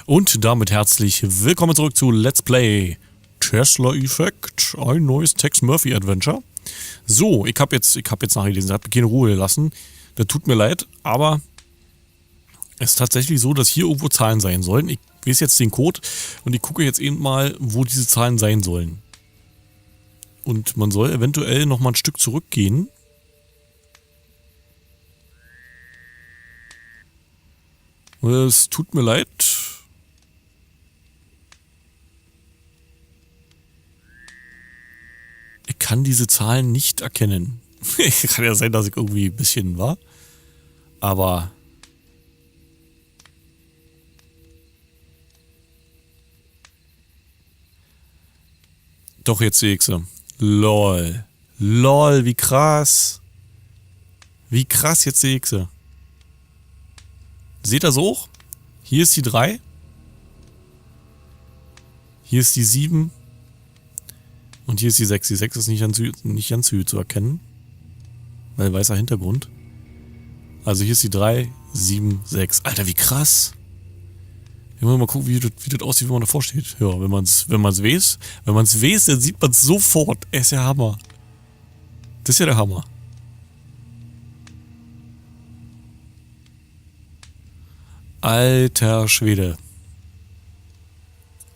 Und damit herzlich willkommen zurück zu Let's Play Tesla-Effekt, ein neues Tex Murphy Adventure. So, ich hab jetzt nachgelesen, hat mir keine Ruhe gelassen. Das tut mir leid, aber es ist tatsächlich so, dass hier irgendwo Zahlen sein sollen. Ich weiß jetzt den Code und ich gucke jetzt eben mal, wo diese Zahlen sein sollen. Und man soll eventuell nochmal ein Stück zurückgehen. Es tut mir leid. Ich kann diese Zahlen nicht erkennen. Kann ja sein, dass ich irgendwie ein bisschen war. Aber... Doch, jetzt sehe ich sie. LOL. LOL, wie krass. Wie krass, jetzt sehe ich sie. Seht ihr so hoch? Hier ist die 3. Hier ist die 7. Und hier ist die 6. Die 6 ist nicht ganz zu erkennen. Weil weißer Hintergrund. Also hier ist die 3, 7, 6. Alter, wie krass. Wir müssen mal gucken, wie das aussieht, wenn man davor steht. Ja, wenn man es weiß. Wenn man es weiß, dann sieht man es sofort. Ist ja Hammer. Das ist ja der Hammer. Alter Schwede.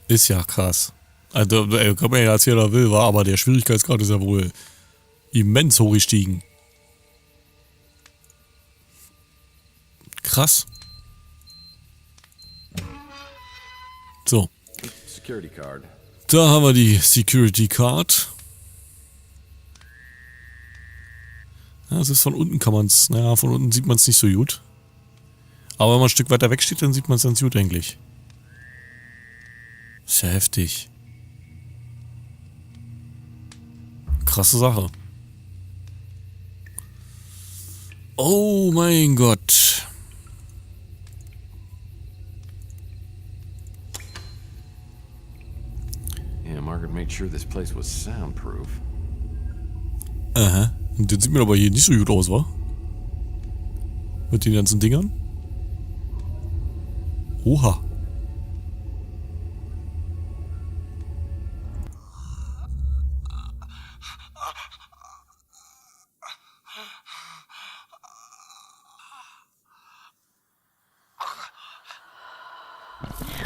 Ist ja krass. Also, kann man ja erzählen, was er will, war, aber der Schwierigkeitsgrad ist ja wohl immens hoch gestiegen. Krass. So. Da haben wir die Security Card. Ja, das ist von unten kann man es, naja, von unten sieht man es nicht so gut. Aber wenn man ein Stück weiter weg steht, dann sieht man es ganz gut eigentlich. Ist ja heftig. Krasse Sache. Oh mein Gott. Yeah, Margaret made sure this place was soundproof. Aha. Und das sieht mir aber hier nicht so gut aus, wa? Mit den ganzen Dingern. Oha.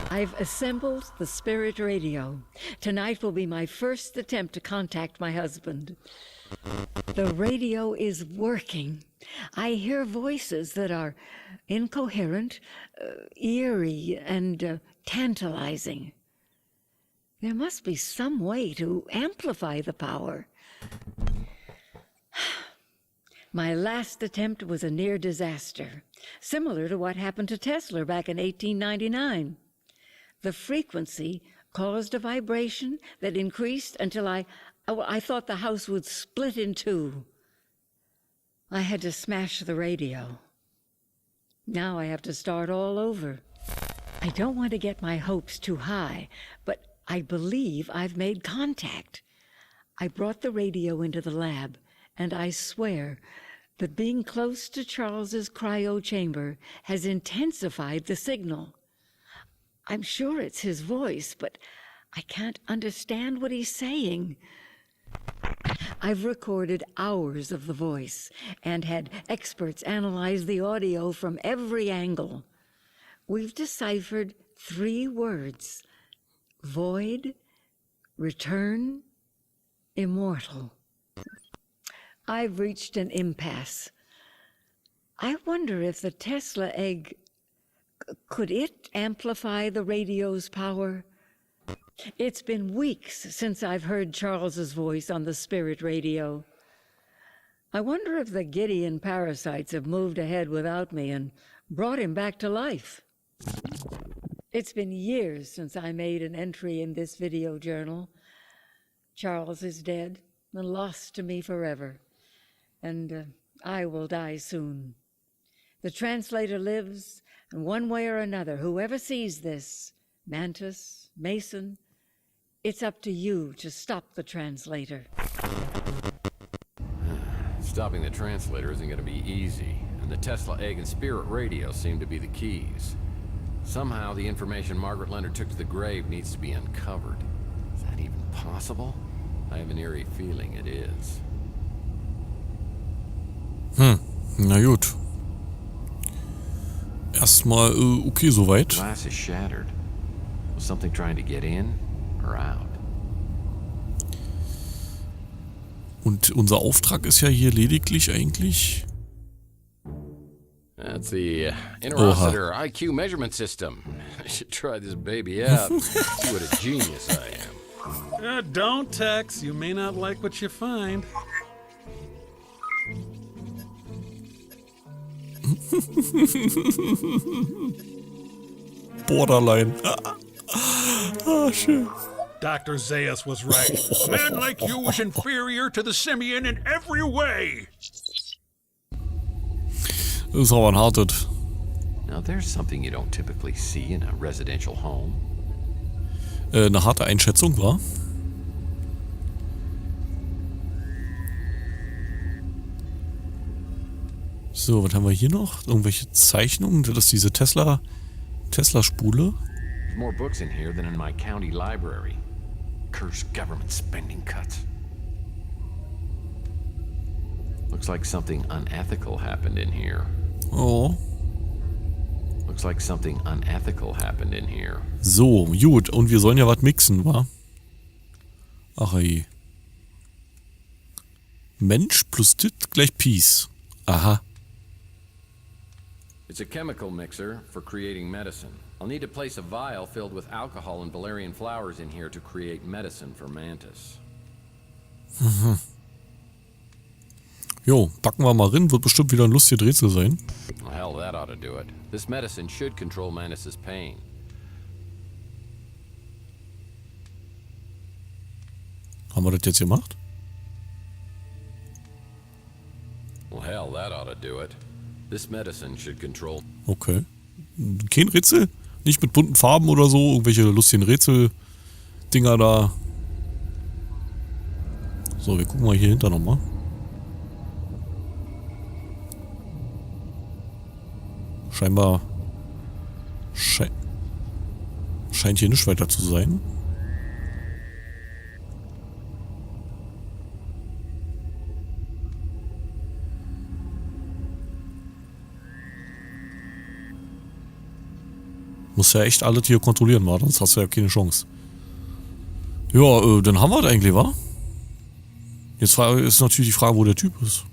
I've assembled the spirit radio. Tonight will be my first attempt to contact my husband. The radio is working. I hear voices that are incoherent, eerie, and tantalizing. There must be some way to amplify the power. My last attempt was a near disaster, similar to what happened to Tesla back in 1899. The frequency caused a vibration that increased until I thought the house would split in two. I had to smash the radio. Now I have to start all over. I don't want to get my hopes too high, but I believe I've made contact. I brought the radio into the lab, and I swear that being close to Charles's cryo chamber has intensified the signal. I'm sure it's his voice, but I can't understand what he's saying. I've recorded hours of the voice and had experts analyze the audio from every angle. We've deciphered 3 words: void, return, immortal. I've reached an impasse. I wonder if the Tesla egg... Could it amplify the radio's power? It's been weeks since I've heard Charles's voice on the spirit radio. I wonder if the Gideon parasites have moved ahead without me and brought him back to life. It's been years since I made an entry in this video journal. Charles is dead and lost to me forever, and I will die soon. The translator lives, and one way or another, whoever sees this, Mantis, Mason, it's up to you to stop the translator. Stopping the translator isn't going to be easy, and the Tesla egg and spirit radio seem to be the keys. Somehow the information Margaret Leonard took to the grave needs to be uncovered. Is that even possible? I have an eerie feeling it is. Na gut. Erstmal, okay, soweit. Glass is shattered. Was something trying to get in or out? Und unser Auftrag ist ja hier lediglich eigentlich... That's the interocitor IQ measurement system. I should try this baby out. See what a genius I am. Don't, Tex. You may not like what you find. Borderline. Schön. Dr. Zaius was right. A man like you was inferior to the simian in every way. Das ist aber ein hartes. Now there's something you don't typically see in a residential home. Eine harte Einschätzung, war. So, was haben wir hier noch? Irgendwelche Zeichnungen? Das ist diese Tesla-Spule. There's more books in here than in my county library. Cursed government spending cuts. Looks like something unethical happened in here. Oh. Looks like something unethical happened in here. So, gut. Und wir sollen ja was mixen, wa? Ach ey. Mensch plus dit gleich Peace. Aha. It's a chemical mixer for creating medicine. I'll need to place a vial filled with alcohol and valerian flowers in here to create medicine for Mantis. Jo, packen wir mal rein. Wird bestimmt wieder ein lustiges Rätsel sein. Well, hell, that ought to do it. This medicine should control Mantis's pain. Haben wir das jetzt gemacht? Well, hell, that ought to do it. This medicine should control... Okay. Kein Rätsel? Nicht mit bunten Farben oder so? Irgendwelche lustigen Rätsel-Dinger da? So, wir gucken mal hier hinter nochmal. Scheinbar... scheint hier nicht weiter zu sein. Muss ja echt alles hier kontrollieren, wa? Sonst hast du ja keine Chance. Ja, dann haben wir das eigentlich, wa? Jetzt ist natürlich die Frage, wo der Typ ist.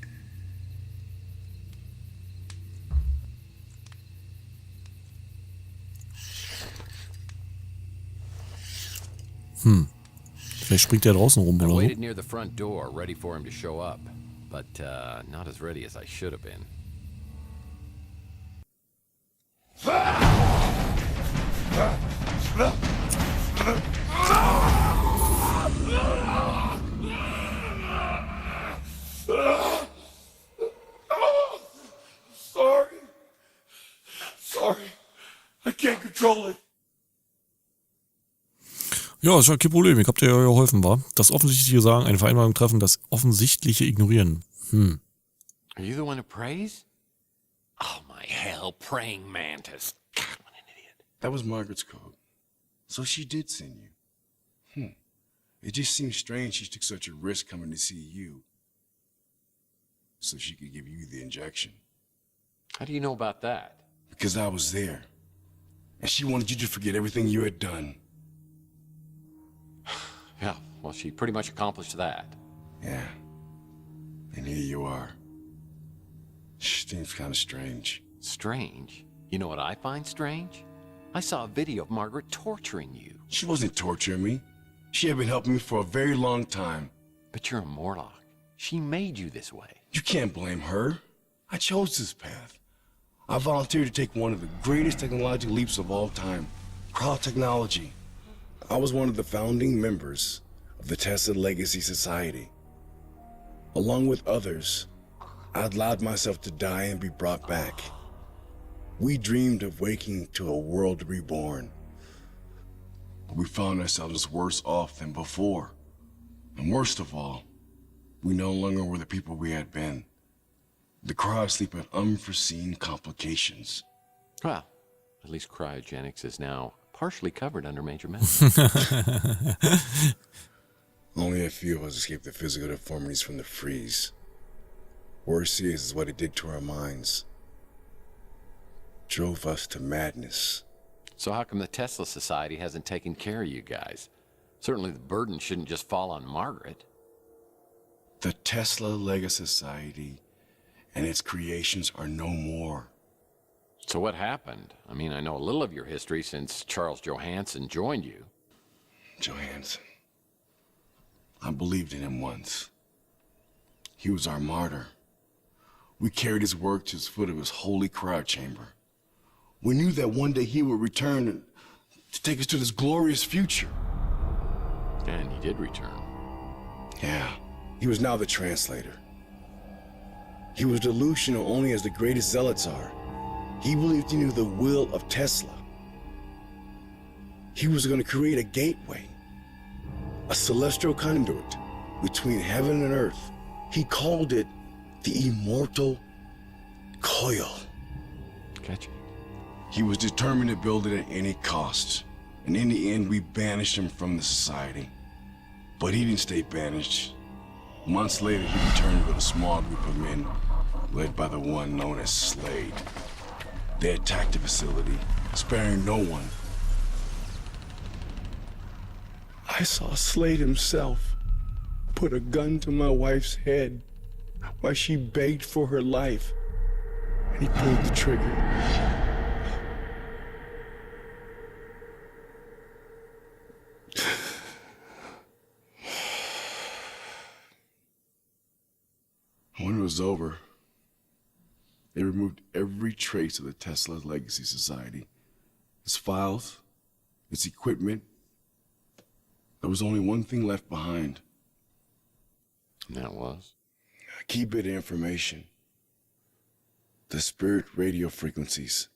Vielleicht springt der draußen rum, I oder waited so. near the front door, ready for him to show up. But, not as ready as I should have been. Sorry. I can't control it. Ja, ist ja kein Problem. Ich hab dir ja geholfen, wa? Das offensichtliche Sagen, eine Vereinbarung treffen, das offensichtliche ignorieren. Are you the one who prays? Oh, my hell, praying mantis. God, what an idiot. That was Margaret's code. So she did send you. It just seems strange she took such a risk coming to see you. So she could give you the injection. How do you know about that? Because I was there. And she wanted you to forget everything you had done. Yeah, well, she pretty much accomplished that. Yeah. And here you are. Seems kind of strange. Strange? You know what I find strange? I saw a video of Margaret torturing you. She wasn't torturing me. She had been helping me for a very long time. But you're a Morlock. She made you this way. You can't blame her. I chose this path. I volunteered to take one of the greatest technological leaps of all time, cryotechnology. I was one of the founding members of the Tesla Legacy Society. Along with others, I allowed myself to die and be brought back. We dreamed of waking to a world reborn. We found ourselves worse off than before. And worst of all, we no longer were the people we had been. The cryosleep had unforeseen complications. Well, At least cryogenics is now partially covered under major medicine. Only a few of us escaped the physical deformities from the freeze. Worse is what it did to our minds. Drove us to madness. So how come the Tesla Society hasn't taken care of you guys? Certainly the burden shouldn't just fall on Margaret. The Tesla Legacy Society and its creations are no more. So what happened? I mean, I know a little of your history since Charles Johansson joined you. Johansson. I believed in him once. He was our martyr. We carried his work to the foot of his holy cryo chamber. We knew that one day he would return to take us to this glorious future. And he did return. Yeah, he was now the translator. He was delusional only as the greatest zealots are. He believed he knew the will of Tesla. He was going to create a gateway, a celestial conduit between heaven and earth. He called it the immortal coil. Gotcha. He was determined to build it at any cost. And in the end, we banished him from the society. But he didn't stay banished. Months later, he returned with a small group of men, led by the one known as Slade. They attacked the facility, sparing no one. I saw Slade himself put a gun to my wife's head while she begged for her life. And he pulled the trigger. When it was over, they removed every trace of the Tesla Legacy Society. Its files, its equipment. There was only one thing left behind. And that was? A key bit of information. The spirit radio frequencies.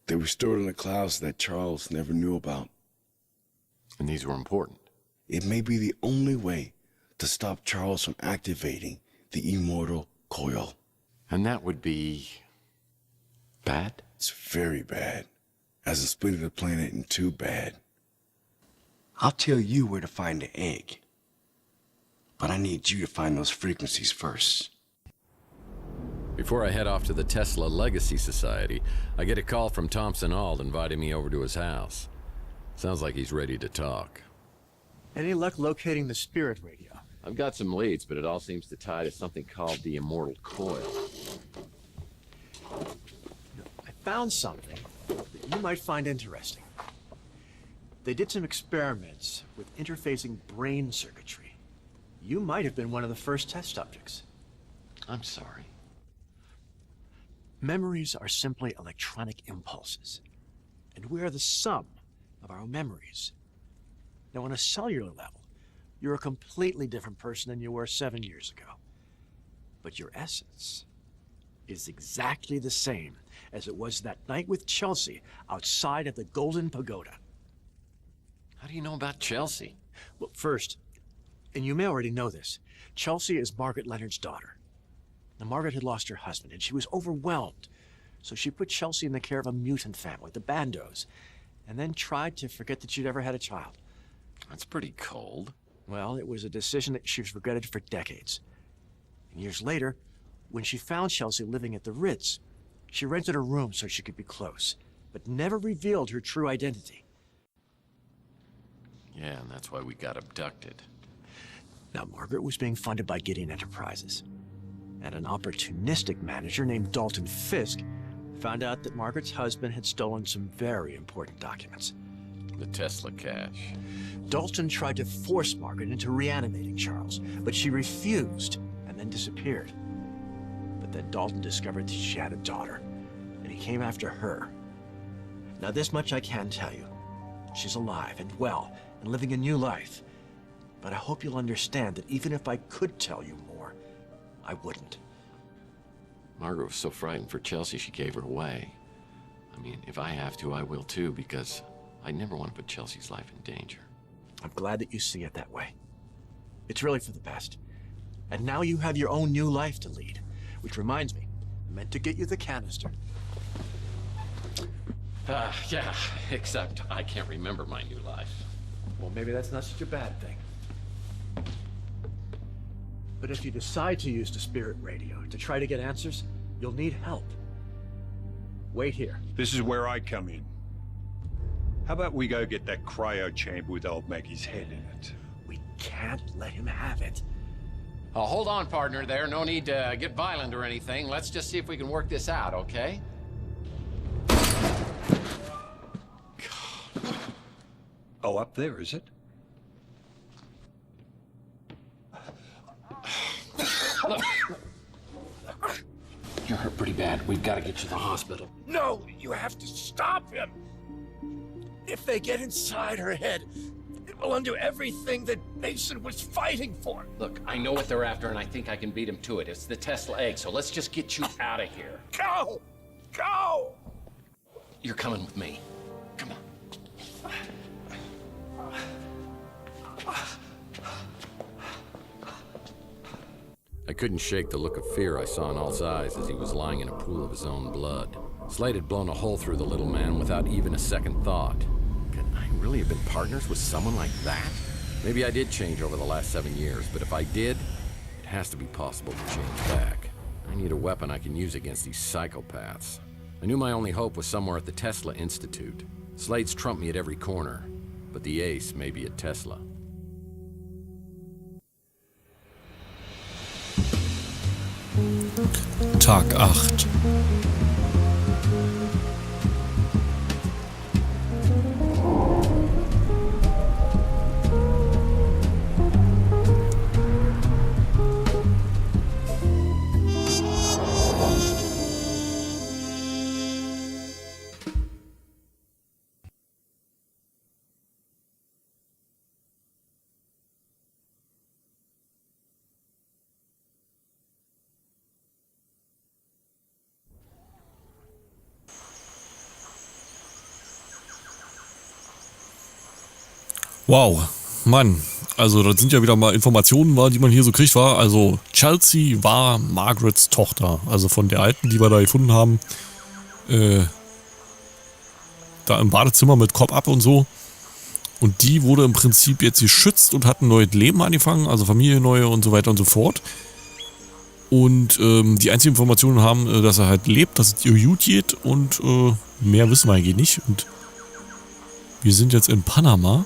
They were stored in the clouds that Charles never knew about. And these were important. It may be the only way to stop Charles from activating the immortal coil. And that would be bad? It's very bad. As in splitting the planet in two bad. I'll tell you where to find the egg. But I need you to find those frequencies first. Before I head off to the Tesla Legacy Society, I get a call from Thompson Ald inviting me over to his house. Sounds like he's ready to talk. Any luck locating the spirit radio? I've got some leads, but it all seems to tie to something called the Immortal Coil. I found something that you might find interesting. They did some experiments with interfacing brain circuitry. You might have been one of the first test subjects. I'm sorry. Memories are simply electronic impulses, and we are the sum of our memories. Now, on a cellular level, you're a completely different person than you were 7 years ago. But your essence is exactly the same as it was that night with Chelsea outside of the Golden Pagoda. How do you know about Chelsea? Well, first, and you may already know this, Chelsea is Margaret Leonard's daughter. Now, Margaret had lost her husband, and she was overwhelmed. So she put Chelsea in the care of a mutant family, the Bandos, and then tried to forget that she'd ever had a child. That's pretty cold. Well, it was a decision that she's regretted for decades. And years later, when she found Chelsea living at the Ritz, she rented a room so she could be close, but never revealed her true identity. Yeah, and that's why we got abducted. Now, Margaret was being funded by Gideon Enterprises, and an opportunistic manager named Dalton Fisk found out that Margaret's husband had stolen some very important documents. The Tesla cache. Dalton tried to force Margaret into reanimating Charles, but she refused and then disappeared. But then Dalton discovered that she had a daughter, and he came after her. Now, this much I can tell you. She's alive and well and living a new life. But I hope you'll understand that even if I could tell you more, I wouldn't. Margaret was so frightened for Chelsea, she gave her away. I mean, if I have to, I will too, because I never want to put Chelsea's life in danger. I'm glad that you see it that way. It's really for the best. And now you have your own new life to lead. Which reminds me, I meant to get you the canister. Yeah, except I can't remember my new life. Well, maybe that's not such a bad thing. But if you decide to use the spirit radio to try to get answers, you'll need help. Wait here. This is where I come in. How about we go get that cryo chamber with old Maggie's head in it? We can't let him have it. Hold on, partner there. No need to get violent or anything. Let's just see if we can work this out, okay? Oh, up there, is it? You're hurt pretty bad. We've got to get you to the hospital. No, you have to stop him. If they get inside her head, it will undo everything that Mason was fighting for. Look, I know what they're after, and I think I can beat them to it. It's the Tesla egg, so let's just get you out of here. Go! Go! You're coming with me. Come on. I couldn't shake the look of fear I saw in All's eyes as he was lying in a pool of his own blood. Slade had blown a hole through the little man without even a second thought. Could I really have been partners with someone like that? Maybe I did change over the last 7 years, but if I did, it has to be possible to change back. I need a weapon I can use against these psychopaths. I knew my only hope was somewhere at the Tesla Institute. Slade's trumped me at every corner, but the ace may be at Tesla. Tag 8. Wow, Mann, also das sind ja wieder mal Informationen, die man hier so kriegt, war. Also Chelsea war Margarets Tochter, also von der Alten, die wir da gefunden haben, da im Badezimmer mit Kopf ab und so. Und die wurde im Prinzip jetzt geschützt und hat ein neues Leben angefangen, also Familie neue und so weiter und so fort. Und die einzigen Informationen haben, dass er halt lebt, dass es ihr gut geht und mehr wissen wir eigentlich nicht. Und wir sind jetzt in Panama.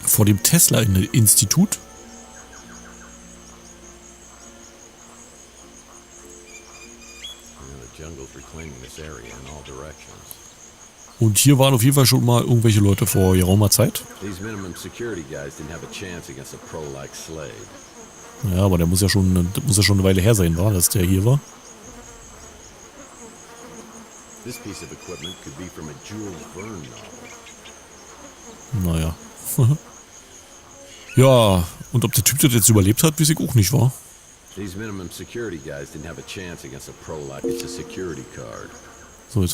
Vor dem Tesla-Institut. Und hier waren auf jeden Fall schon mal irgendwelche Leute vor geraumer Zeit. Ja, aber der muss ja schon eine Weile her sein, dass der hier war. Naja. Ja, und ob der Typ das jetzt überlebt hat, weiß ich auch nicht, wa? So, jetzt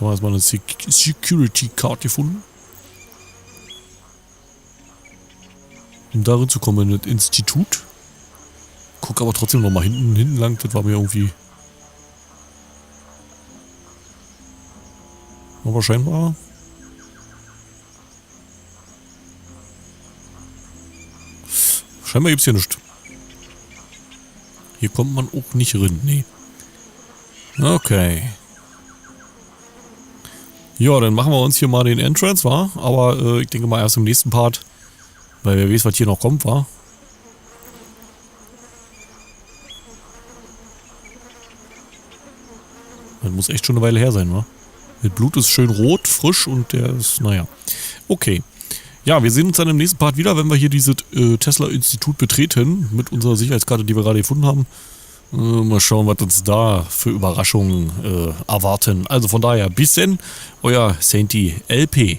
haben wir erstmal eine Security Card gefunden. Um darin zu kommen in das Institut. Guck aber trotzdem noch mal hinten lang, das war mir irgendwie... Aber scheinbar... Scheinbar gibt es hier nichts. Hier kommt man auch nicht rein, nee. Okay. Ja, dann machen wir uns hier mal den Entrance, wa? Aber ich denke mal erst im nächsten Part. Weil wer weiß, was hier noch kommt, wa? Das muss echt schon eine Weile her sein, wa? Das Blut ist schön rot, frisch und der ist, naja. Okay. Ja, wir sehen uns dann im nächsten Part wieder, wenn wir hier dieses Tesla-Institut betreten. Mit unserer Sicherheitskarte, die wir gerade gefunden haben. Mal schauen, was uns da für Überraschungen erwarten. Also von daher, bis denn, euer SaintyLP.